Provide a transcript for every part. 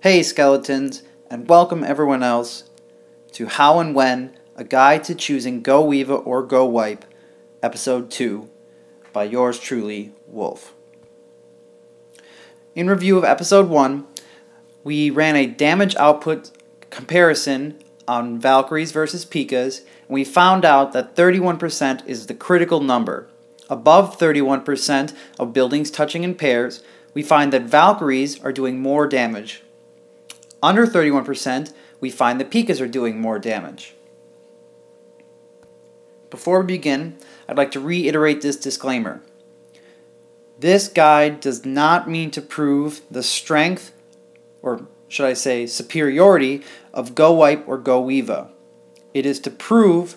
Hey skeletons, and welcome everyone else to How and When, a guide to choosing GoWiVa or GoWiPe, episode 2, by yours truly, Wolf. In review of episode 1, we ran a damage output comparison on Valkyries versus Pekkas, and we found out that 31% is the critical number. Above 31% of buildings touching in pairs, we find that Valkyries are doing more damage. Under 31%, we find that Pekkas are doing more damage. Before we begin, I'd like to reiterate this disclaimer. This guide does not mean to prove the strength, or should I say superiority, of GoWiPe or GoWiVa. It is to prove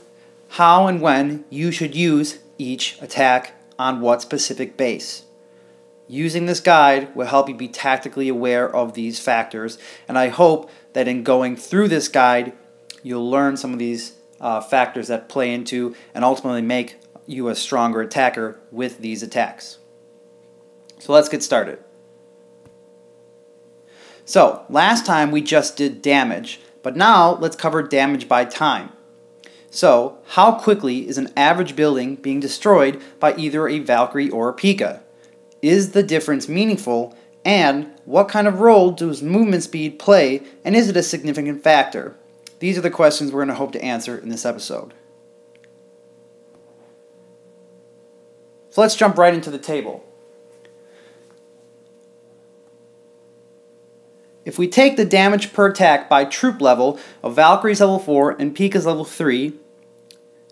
how and when you should use each attack on what specific base. Using this guide will help you be tactically aware of these factors, and I hope that in going through this guide, you'll learn some of these factors that play into and ultimately make you a stronger attacker with these attacks. So let's get started. So, last time we just did damage, but now let's cover damage by time. So, how quickly is an average building being destroyed by either a Valkyrie or a Pekka? Is the difference meaningful, and what kind of role does movement speed play, and is it a significant factor? These are the questions we're going to hope to answer in this episode. So let's jump right into the table. If we take the damage per attack by troop level of Valkyries level 4 and Pekkas level 3,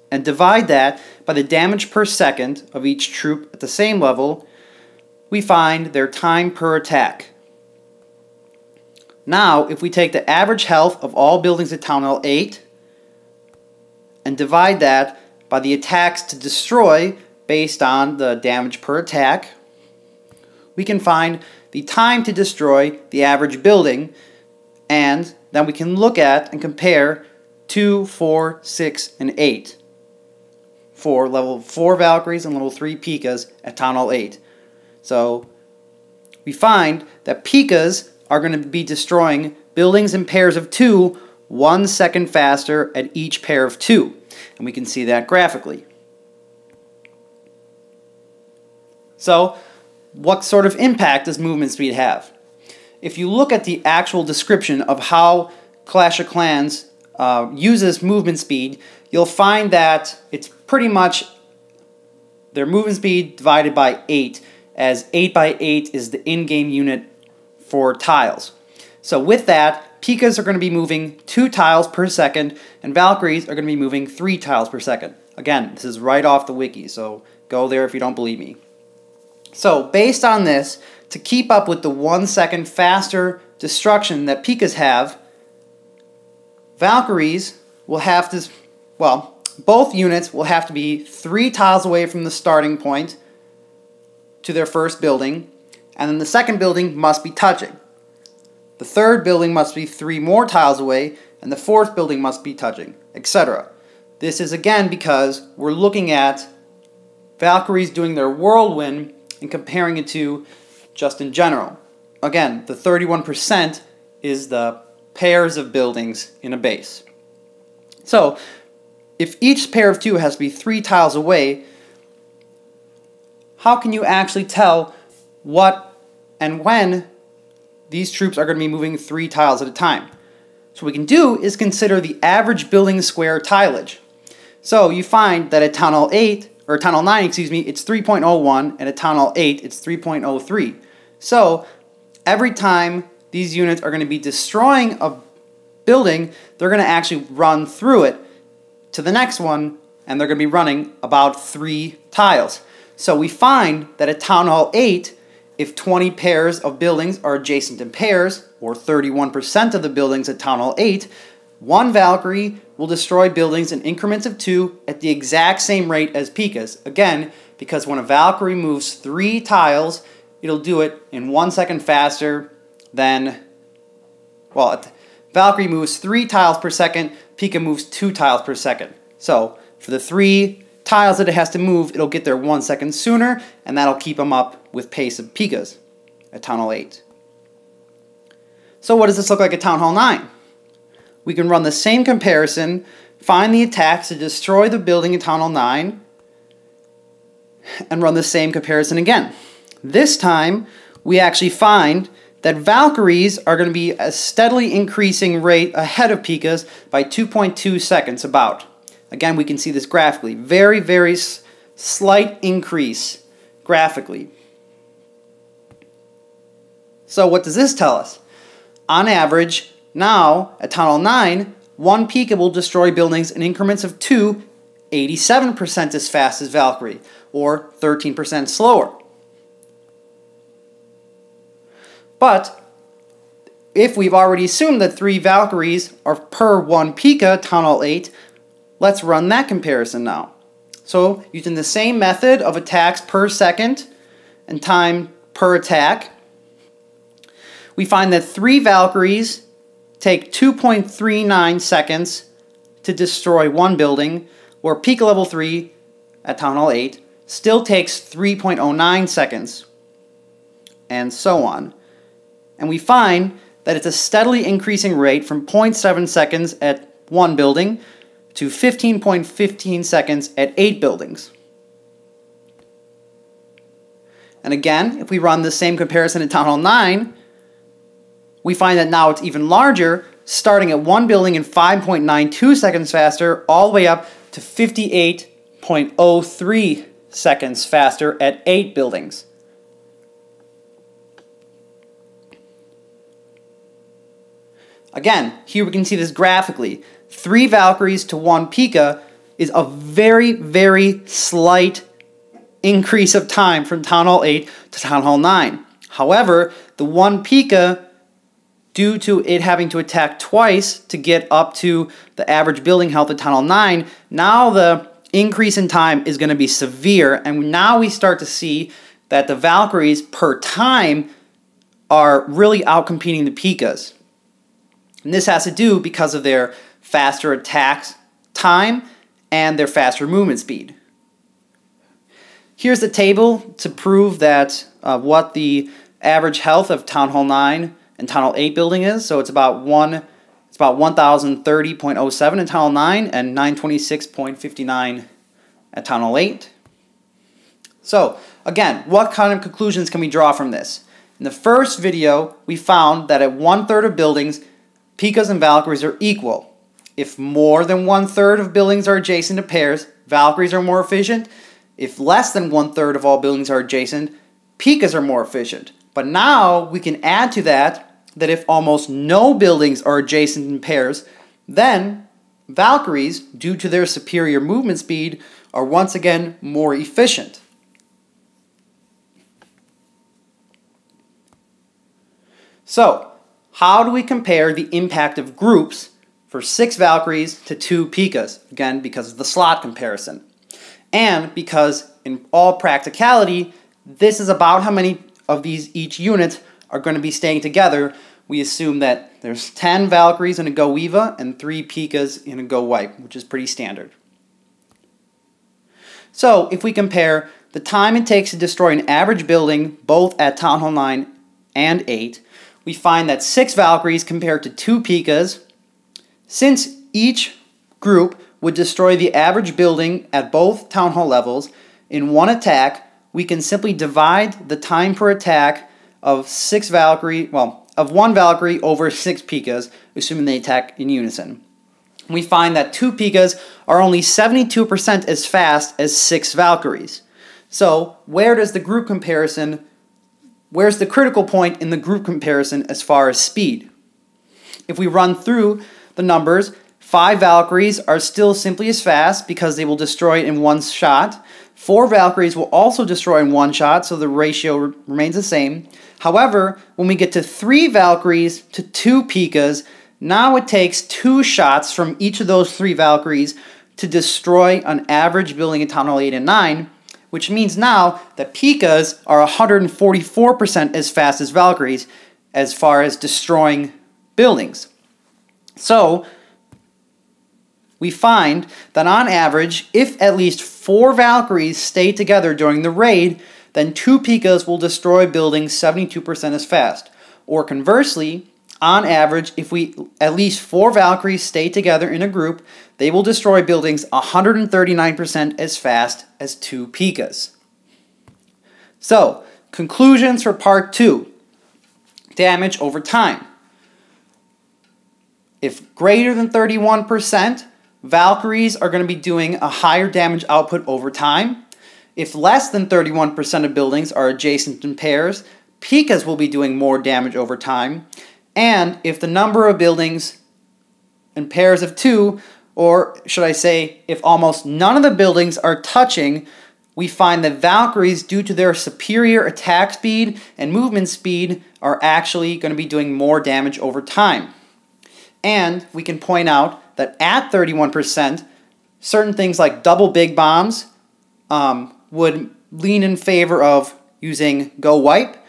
and divide that by the damage per second of each troop at the same level, we find their time per attack. Now, if we take the average health of all buildings at Town Hall 8 and divide that by the attacks to destroy based on the damage per attack, we can find the time to destroy the average building, and then we can look at and compare 2, 4, 6, and 8 for level 4 Valkyries and level 3 Pekkas at Town Hall 8. So we find that Pekkas are going to be destroying buildings in pairs of 2 1 second faster at each pair of 2. And we can see that graphically. So what sort of impact does movement speed have? If you look at the actual description of how Clash of Clans uses movement speed, you'll find that it's pretty much their movement speed divided by 8, as 8 by 8 is the in-game unit for tiles. So with that, Pekkas are going to be moving 2 tiles per second, and Valkyries are going to be moving 3 tiles per second. Again, this is right off the wiki, so go there if you don't believe me. So based on this, to keep up with the 1 second faster destruction that Pekkas have, Valkyries will have to, well, both units will have to be 3 tiles away from the starting point to their first building, and then the second building must be touching. The third building must be 3 more tiles away, and the fourth building must be touching, etc. This is again because we're looking at Valkyries doing their whirlwind and comparing it to just in general. Again, the 31% is the pairs of buildings in a base. So, if each pair of 2 has to be 3 tiles away, how can you actually tell what and when these troops are going to be moving 3 tiles at a time? So what we can do is consider the average building square tilage. So you find that at Town Hall 8, or Town Hall 9, excuse me, it's 3.01, and at Town Hall 8, it's 3.03. So every time these units are going to be destroying a building, they're going to actually run through it to the next one, and they're going to be running about 3 tiles. So we find that at Town Hall 8, if 20 pairs of buildings are adjacent in pairs, or 31% of the buildings at Town Hall 8, one Valkyrie will destroy buildings in increments of 2 at the exact same rate as Pekkas. Again, because when a Valkyrie moves 3 tiles, it'll do it in 1 second faster than, well, Valkyrie moves 3 tiles per second, Pekka moves 2 tiles per second. So, for the 3 tiles that it has to move, it'll get there 1 second sooner, and that'll keep them up with pace of Pekkas at Town Hall 8. So what does this look like at Town Hall 9? We can run the same comparison, find the attacks to destroy the building in Town Hall 9, and run the same comparison again. This time, we actually find that Valkyries are going to be a steadily increasing rate ahead of Pekkas by 2.2 seconds about. Again, we can see this graphically. Very, very slight increase graphically. So what does this tell us? On average, now at Town Hall 9, one Pekka will destroy buildings in increments of 2, 87% as fast as Valkyrie, or 13% slower. But if we've already assumed that 3 Valkyries are per 1 Pekka, Town Hall 8, let's run that comparison now. So using the same method of attacks per second and time per attack, we find that 3 Valkyries take 2.39 seconds to destroy one building, where Pekka level 3 at Town Hall 8 still takes 3.09 seconds, and so on. And we find that it's a steadily increasing rate from 0.7 seconds at one building to 15.15 seconds at 8 buildings. And again, if we run the same comparison at Town Hall 9, we find that now it's even larger, starting at one building in 5.92 seconds faster, all the way up to 58.03 seconds faster at 8 buildings. Again, here we can see this graphically. 3 Valkyries to 1 Pekka is a very, very slight increase of time from Town Hall 8 to Town Hall 9. However, the 1 Pekka, due to it having to attack twice to get up to the average building health at Town Hall 9, now the increase in time is going to be severe, and now we start to see that the Valkyries per time are really outcompeting the Pekkas. And this has to do because of their faster attack time and their faster movement speed. Here's the table to prove that what the average health of Town Hall 9 and Town Hall 8 building is. So it's about 1030.07 in Town Hall 9 and 926.59 at Town Hall 8. So again, what kind of conclusions can we draw from this? In the first video, we found that at 1/3 of buildings, Pekkas and Valkyries are equal. If more than 1/3 of buildings are adjacent to pairs, Valkyries are more efficient. If less than 1/3 of all buildings are adjacent, Pekkas are more efficient. But now we can add to that if almost no buildings are adjacent in pairs, then Valkyries, due to their superior movement speed, are once again more efficient. So, how do we compare the impact of groups for 6 Valkyries to 2 Pekkas? Again, because of the slot comparison. And because, in all practicality, this is about how many of these each unit are going to be staying together. We assume that there's 10 Valkyries in a GoWiVa and 3 Pekkas in a GoWiPe, which is pretty standard. So, if we compare the time it takes to destroy an average building, both at Town Hall 9 and 8, we find that 6 Valkyries compared to 2 Pekkas, since each group would destroy the average building at both Town Hall levels in one attack, we can simply divide the time per attack of 1 Valkyrie over 6 Pekkas, assuming they attack in unison. We find that 2 Pekkas are only 72% as fast as 6 Valkyries. So, where's the critical point in the group comparison as far as speed? If we run through the numbers, 5 Valkyries are still simply as fast because they will destroy it in one shot. 4 Valkyries will also destroy in one shot, so the ratio remains the same. However, when we get to 3 Valkyries to 2 Pekkas, now it takes 2 shots from each of those 3 Valkyries to destroy an average building in Town Hall 8 and 9, which means now that Pekkas are 144% as fast as Valkyries as far as destroying buildings. So, we find that on average, if at least 4 Valkyries stay together during the raid, then 2 Pekkas will destroy buildings 72% as fast. Or conversely, on average, if at least 4 Valkyries stay together in a group, they will destroy buildings 139% as fast as 2 Pekkas. So, conclusions for part 2. Damage over time. If greater than 31%, Valkyries are going to be doing a higher damage output over time. If less than 31% of buildings are adjacent in pairs, Pekkas will be doing more damage over time. And if the number of buildings in pairs of 2, or should I say, if almost none of the buildings are touching, we find that Valkyries, due to their superior attack speed and movement speed, are actually going to be doing more damage over time. And we can point out that at 31%, certain things like double big bombs would lean in favor of using GoWiPe.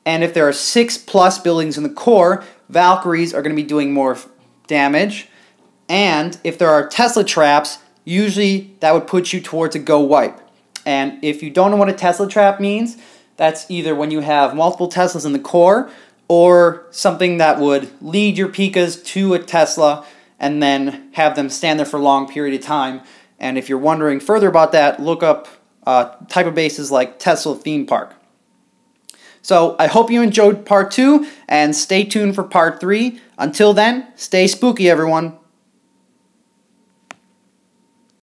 And if there are 6+ buildings in the core, Valkyries are going to be doing more damage. And if there are Tesla traps, usually that would put you towards a GoWiPe. And if you don't know what a Tesla trap means, that's either when you have multiple Teslas in the core, or something that would lead your Pekkas to a Tesla and then have them stand there for a long period of time. And if you're wondering further about that, look up type of bases like Tesla theme park. So I hope you enjoyed part 2, and stay tuned for part 3. Until then, stay spooky, everyone.